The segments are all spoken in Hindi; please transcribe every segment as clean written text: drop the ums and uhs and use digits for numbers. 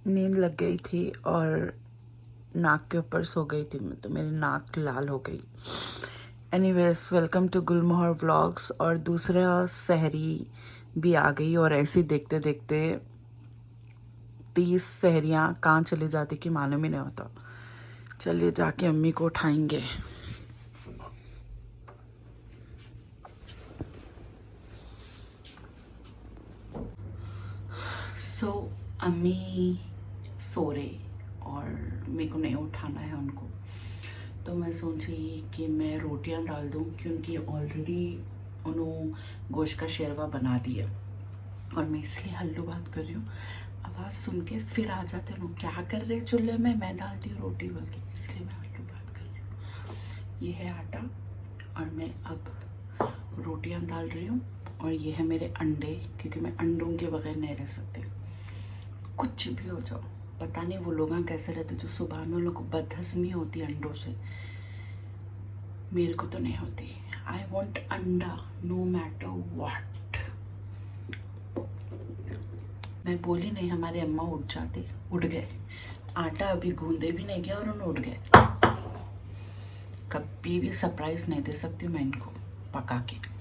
नींद लग गई थी और नाक के ऊपर सो गई थी मैं, तो मेरी नाक लाल हो गई। Anyways, welcome to Gulmohar vlogs. और दूसरा सहरी भी आ गई और ऐसे ही देखते देखते 30 सहरियाँ कहाँ चली जाती कि मालूम ही नहीं होता। चलिए जाके अम्मी को उठाएंगे। अम्मी सो रहे और मेरे को नहीं उठाना है उनको, तो मैं सोची कि मैं रोटियां डाल दूं क्योंकि ऑलरेडी उन्होंने गोश्त का शेरवा बना दिया और मैं इसलिए हल्लू बात कर रही हूँ। आवाज़ सुन के फिर आ जाते हैं लोग, क्या कर रहे हैं चूल्हे में, मैं डालती हूँ रोटी बल्कि, इसलिए मैं हल्लू बात कर रही हूँ। ये है आटा और मैं अब रोटियां डाल रही हूँ और ये है मेरे अंडे, क्योंकि मैं अंडों के बगैर नहीं रह सकती। कुछ भी हो जाओ, पता नहीं वो लोग कैसे रहते जो सुबह में उन लोग को बदहज़मी होती है अंडों से, मेरे को तो नहीं होती। आई वॉन्ट अंडा नो मैटर व्हाट। मैं बोली नहीं, हमारे अम्मा उठ जाते, उठ गए। आटा अभी गूंदे भी नहीं गया और उन्हें उठ गए। कभी भी सरप्राइज नहीं दे सकती मैं इनको पका के।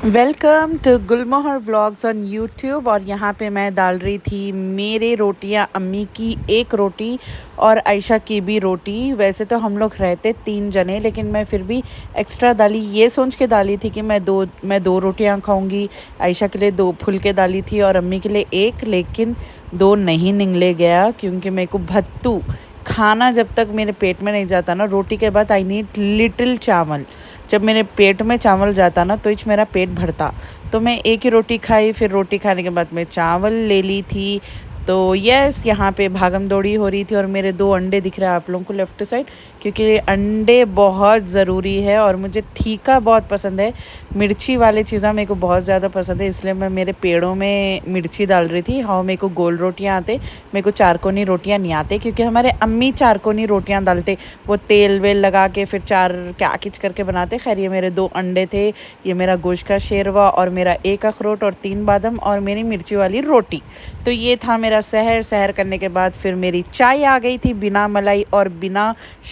Welcome to Gulmohar vlogs on YouTube. और यहाँ पे मैं डाल रही थी मेरे रोटियाँ, अम्मी की एक रोटी और आयशा की भी रोटी। वैसे तो हम लोग रहते 3 जने, लेकिन मैं फिर भी एक्स्ट्रा डाली, ये सोच के डाली थी कि मैं दो रोटियाँ खाऊंगी। आयशा के लिए 2 फुलके डाली थी और अम्मी के लिए 1, लेकिन 2 नहीं निकले गया क्योंकि मेरे को भत्तू खाना जब तक मेरे पेट में नहीं जाता ना, रोटी के बाद आई नीड लिटिल चावल। जब मेरे पेट में चावल जाता ना तो मेरा पेट भरता। तो मैं एक ही रोटी खाई, फिर रोटी खाने के बाद मैं चावल ले ली थी। तो यस, यहाँ पे भागम दौड़ी हो रही थी और मेरे 2 अंडे दिख रहे हैं आप लोगों को लेफ्ट साइड, क्योंकि अंडे बहुत ज़रूरी है और मुझे तीखा बहुत पसंद है। मिर्ची वाले चीज़ें मेरे को बहुत ज़्यादा पसंद है, इसलिए मैं मेरे पेड़ों में मिर्ची डाल रही थी। हाँ, मेरे को गोल रोटियाँ आते, मेरे को चारकोनी रोटियाँ नहीं आते, क्योंकि हमारे अम्मी चारकोनी रोटियाँ डालते, वो तेल वेल लगा के फिर चार क्या किच करके बनाते। खैर, ये मेरे 2 अंडे थे, ये मेरा गोश्त का शेरवा और मेरा 1 अखरोट और 3 बादाम और मेरी मिर्ची वाली रोटी। तो ये था मेरा सहर करने के बाद फिर मेरी चाय आ गई थी बिना मलाई और बिना।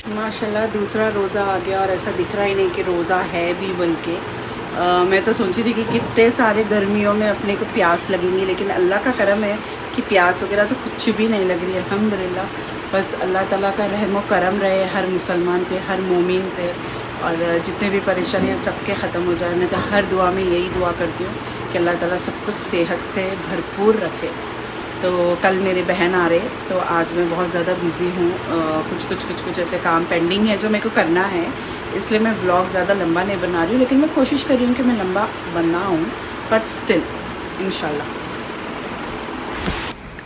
माशाल्लाह दूसरा रोज़ा आ गया और ऐसा दिख रहा ही नहीं कि रोज़ा है भी, बल्कि मैं तो सोची थी कि कितने सारे गर्मियों में अपने को प्यास लगेंगी, लेकिन अल्लाह का करम है कि प्यास वगैरह तो कुछ भी नहीं लग रही, अल्हम्दुलिल्लाह। बस अल्लाह ताला का रहम व करम रहे हर मुसलमान पे, हर मोमिन पे, और जितने भी परेशानियाँ सबके ख़त्म हो जाए। मैं तो हर दुआ में यही दुआ करती हूँ कि अल्लाह ताला सबको सेहत से भरपूर रखे। तो कल मेरे बहन आ रहे, तो आज मैं बहुत ज़्यादा बिज़ी हूँ। कुछ ऐसे काम पेंडिंग है जो मेरे को करना है, इसलिए मैं व्लॉग ज़्यादा लंबा नहीं बना रही हूँ, लेकिन मैं कोशिश कर रही हूँ कि मैं लंबा बनाऊँ, बट स्टिल इंशाल्लाह।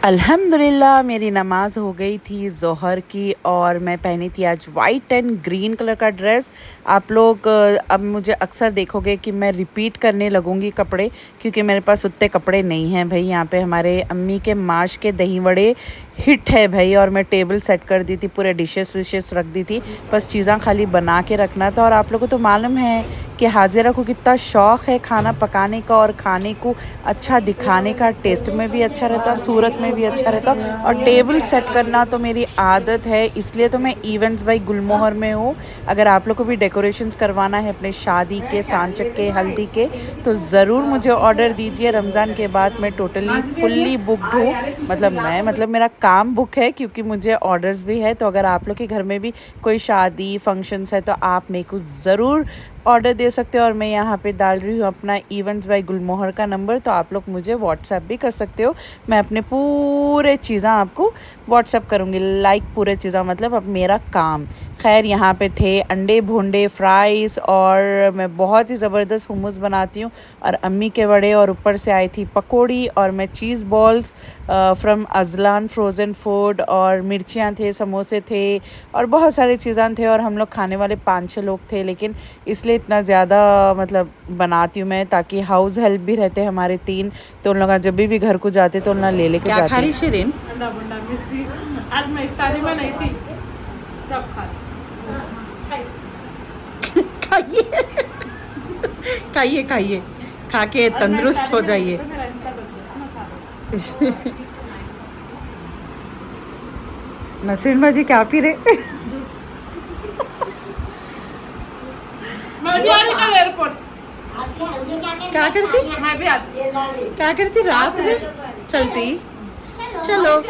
अल्हम्दुलिल्लाह मेरी नमाज़ हो गई थी ज़ोहर की और मैं पहनी थी आज वाइट एंड ग्रीन कलर का ड्रेस। आप लोग अब मुझे अक्सर देखोगे कि मैं रिपीट करने लगूँगी कपड़े, क्योंकि मेरे पास उतने कपड़े नहीं हैं भाई। यहाँ पे हमारे अम्मी के माश के दही वड़े हिट है भाई, और मैं टेबल सेट कर दी थी, पूरे डिशेस विशेस रख दी थी, बस चीज़ें खाली बना के रखना था। और आप लोगों को तो मालूम है कि हाजिरा को कितना शौक़ है खाना पकाने का और खाने को अच्छा दिखाने का, टेस्ट में भी अच्छा रहता, सूरत में भी अच्छा रहता, और टेबल सेट करना तो मेरी आदत है, इसलिए तो मैं इवेंट्स बाई गुलमोहर में हूँ। अगर आप लोग को भी डेकोरेशंस करवाना है अपने शादी के, सांचक के, हल्दी के, तो ज़रूर मुझे ऑर्डर दीजिए। रमज़ान के बाद मैं टोटली फुल्ली बुकड हूँ, मतलब मेरा काम बुक है, क्योंकि मुझे ऑर्डर्स भी है। तो अगर आप लोग के घर में भी कोई शादी फंक्शंस है तो आप मेरे को ज़रूर ऑर्डर दे सकते हो। और मैं यहाँ पे डाल रही हूँ अपना इवेंट्स बाय गुलमोहर का नंबर, तो आप लोग मुझे व्हाट्सएप भी कर सकते हो। मैं अपने पूरे चीज़ें आपको व्हाट्सएप करूँगी, लाइक पूरे चीज़ें, मतलब अब मेरा काम। खैर, यहाँ पे थे अंडे भूंडे, फ्राइज़, और मैं बहुत ही ज़बरदस्त हुम्मस बनाती हूँ, और अम्मी के वड़े, और ऊपर से आई थी पकौड़ी, और मैं चीज़ balls from Azlan frozen food, और मिर्चियाँ थे, समोसे थे, और बहुत सारी चीज़ें थे। और हम लोग खाने वाले 5-6 लोग थे, लेकिन इसलिए इतना ज़्यादा मतलब बनाती हूँ मैं, ताकि हाउस हेल्प भी रहते हैं हमारे 3, तो उन लोग जब भी घर को जाते तो उन लोग ले लेके जाते। क्या खा रही शिरीन? आज मैं इफ्तारी में नहीं थी, तब खाइए, खा के तंदुरुस्त हो जाइए। नसीन बाजी क्या पी रहे? जूस। मैं भी आ रही कल एयरपोर्ट। क्या करती? मैं भी आती। क्या करती रात में चलती? चलो।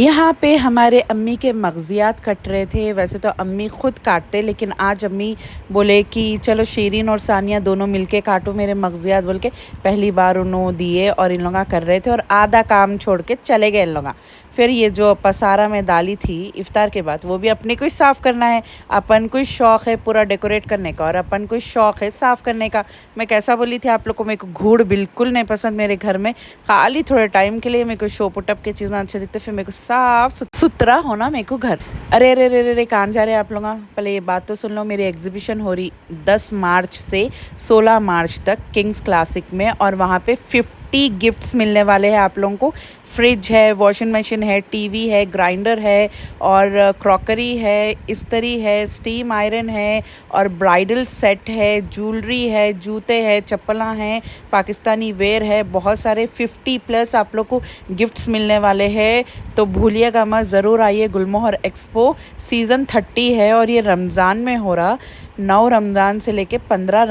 यहाँ पे हमारे अम्मी के मगजियात कट रहे थे। वैसे तो अम्मी खुद काटते, लेकिन आज अम्मी बोले कि चलो शीरीन और सानिया दोनों मिलके काटो मेरे मगजियात, बोल के पहली बार उन्होंने दिए और इन लोग कर रहे थे और आधा काम छोड़ के चले गए इन लोग। फिर ये जो पसारा में डाली थी इफ्तार के बाद, वो भी अपने को ही साफ़ करना है। अपन को शौक़ है पूरा डेकोरेट करने का और अपन को शौक़ है साफ़ करने का। मैं कैसा बोली थी आप लोग को, मेरे को घूड़ बिल्कुल नहीं पसंद मेरे घर में। खाली थोड़े टाइम के लिए मेरे को शो पुटअप की चीज़ें अच्छे दिखते, फिर मेरे को साफ सुथरा होना मेरे को घर। अरे अरे अरे अरे कहाँ जा रहे हैं आप लोग? पहले ये बात तो सुन लो, मेरी एग्जीबिशन हो रही 10 मार्च से 16 मार्च तक किंग्स क्लासिक में, और वहाँ पे 50 गिफ्ट्स मिलने वाले हैं आप लोगों को। फ्रिज है, वॉशिंग मशीन है, टीवी है, ग्राइंडर है और क्रॉकरी है, इस्त्री है, स्टीम आयरन है और ब्राइडल सेट है, ज्वेलरी है, जूते हैं, चप्पलां हैं, पाकिस्तानी वेयर है, बहुत सारे 50+ आप लोग को गिफ्ट्स मिलने वाले हैं। तो भूलिएगा मत, ज़रूर आइए। गुलमोहर एक्सपो सीज़न 30 है और ये रमज़ान में हो रहा, 9 रमज़ान से लेके 15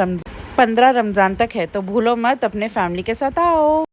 रमज़ान तक है। तो भूलो मत, अपने फैमिली के साथ आओ।